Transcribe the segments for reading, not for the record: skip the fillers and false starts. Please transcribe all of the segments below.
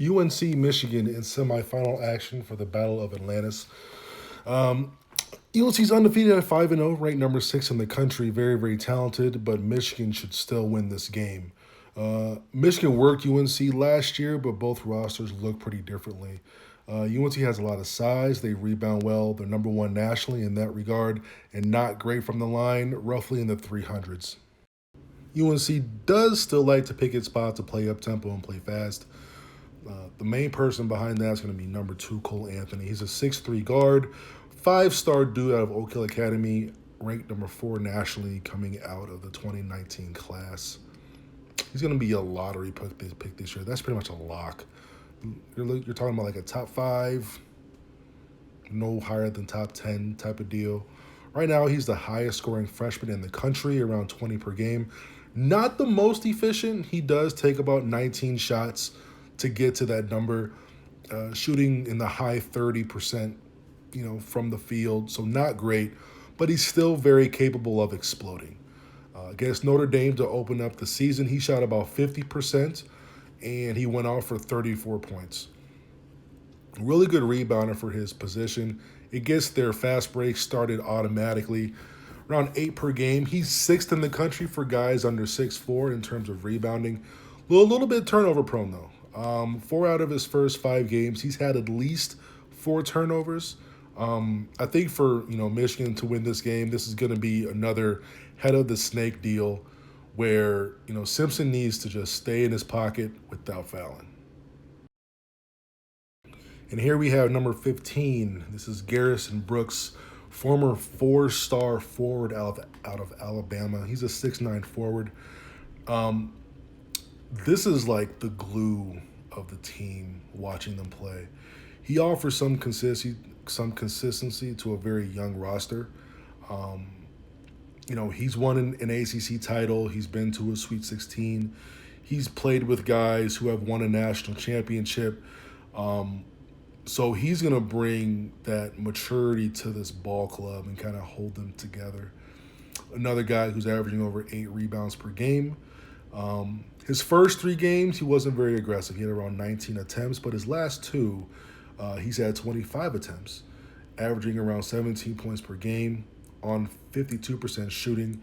UNC Michigan in semifinal action for the Battle of Atlantis. UNC's undefeated at 5-0, ranked number 6 in the country. Very, very talented, but Michigan should still win this game. Michigan worked UNC last year, but both rosters look pretty differently. UNC has a lot of size. They rebound well. They're number one nationally in that regard, and not great from the line, roughly in the 300s. UNC does still like to pick its spot to play up tempo and play fast. The main person behind that is going to be number 2, Cole Anthony. He's a 6'3 guard, 5-star dude out of Oak Hill Academy, ranked number 4 nationally coming out of the 2019 class. He's going to be a lottery pick this year. That's pretty much a lock. You're talking about like a top 5, no higher than top 10 type of deal. Right now, he's the highest scoring freshman in the country, around 20 per game. Not the most efficient. He does take about 19 shots to get to that number, shooting in the high 30%, from the field. So not great, but he's still very capable of exploding. Against Notre Dame to open up the season, he shot about 50%, and he went off for 34 points. Really good rebounder for his position. It gets their fast break started automatically. Around 8 per game. He's 6th in the country for guys under 6'4" in terms of rebounding. A little bit turnover prone, though. 4 out of his first 5 games, he's had at least 4 turnovers. I think for Michigan to win this game, this is going to be another head of the snake deal where Simpson needs to just stay in his pocket without fouling. And here we have number 15. This is Garrison Brooks, former 4-star forward out of Alabama. He's a 6'9 forward. This is like the glue of the team watching them play. He offers some consistency to a very young roster. He's won an ACC title. He's been to a Sweet 16. He's played with guys who have won a national championship. So he's going to bring that maturity to this ball club and kind of hold them together. Another guy who's averaging over 8 rebounds per game. His first 3 games, he wasn't very aggressive. He had around 19 attempts, but his last 2, he's had 25 attempts, averaging around 17 points per game on 52% shooting.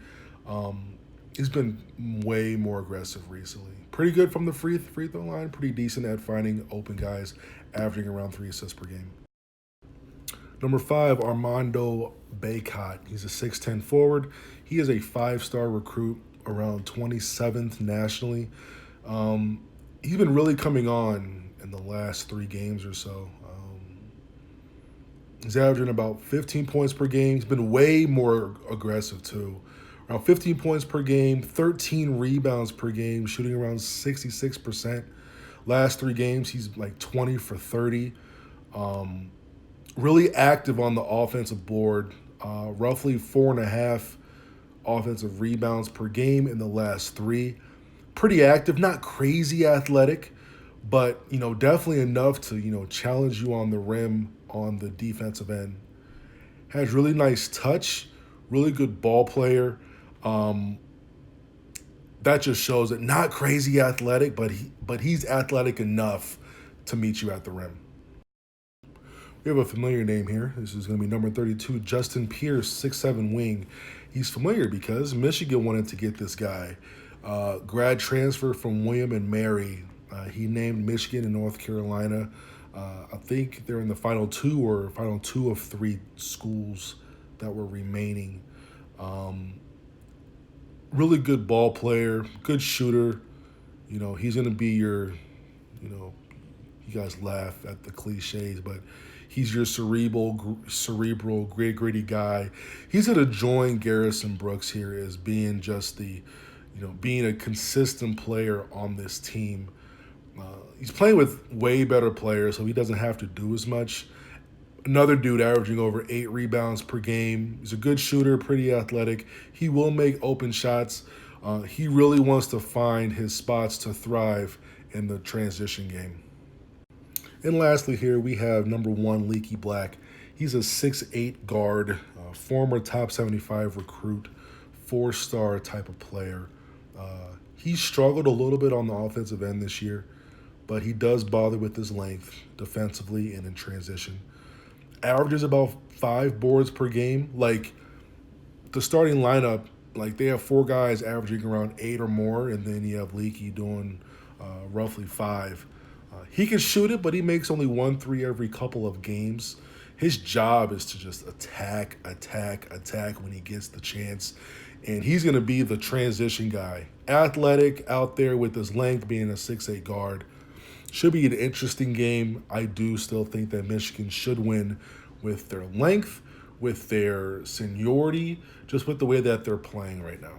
He's been way more aggressive recently. Pretty good from the free throw line, pretty decent at finding open guys, averaging around 3 assists per game. Number 5, Armando Bacot. He's a 6'10 forward. He is a 5-star recruit, around 27th nationally. He's been really coming on in the last 3 games or so. He's averaging about 15 points per game. He's been way more aggressive too. Around 15 points per game, 13 rebounds per game, shooting around 66%. Last 3 games, he's like 20 for 30. Really active on the offensive board. Roughly 4.5 offensive rebounds per game in the last 3. Pretty active, not crazy athletic, but definitely enough to challenge you on the rim on the defensive end. Has really nice touch, really good ball player. That just shows that not crazy athletic, but he's athletic enough to meet you at the rim. We have a familiar name here. This is going to be number 32, Justin Pierce, 6'7 wing. He's familiar because Michigan wanted to get this guy. Grad transfer from William and Mary. He named Michigan and North Carolina. I think they're in the final 2 of 3 schools that were remaining. Really good ball player, good shooter. He's going to be your, you guys laugh at the cliches, but he's your cerebral, gritty guy. He's going to join Garrison Brooks here as being just being a consistent player on this team. He's playing with way better players, so he doesn't have to do as much. Another dude averaging over 8 rebounds per game. He's a good shooter, pretty athletic. He will make open shots. He really wants to find his spots to thrive in the transition game. And lastly here, we have number 1, Leaky Black. He's a 6'8 guard, former top 75 recruit, 4-star type of player. He struggled a little bit on the offensive end this year. but he does bother with his length defensively and in transition. Averages about 5 boards per game. Like the starting lineup, like they have 4 guys averaging around 8 or more, and then you have Leaky doing roughly 5. He can shoot it, but he makes only 1 3 every couple of games. His job is to just attack, attack, attack when he gets the chance. And he's going to be the transition guy. Athletic out there with his length, being a 6'8 guard. Should be an interesting game. I do still think that Michigan should win with their length, with their seniority, just with the way that they're playing right now.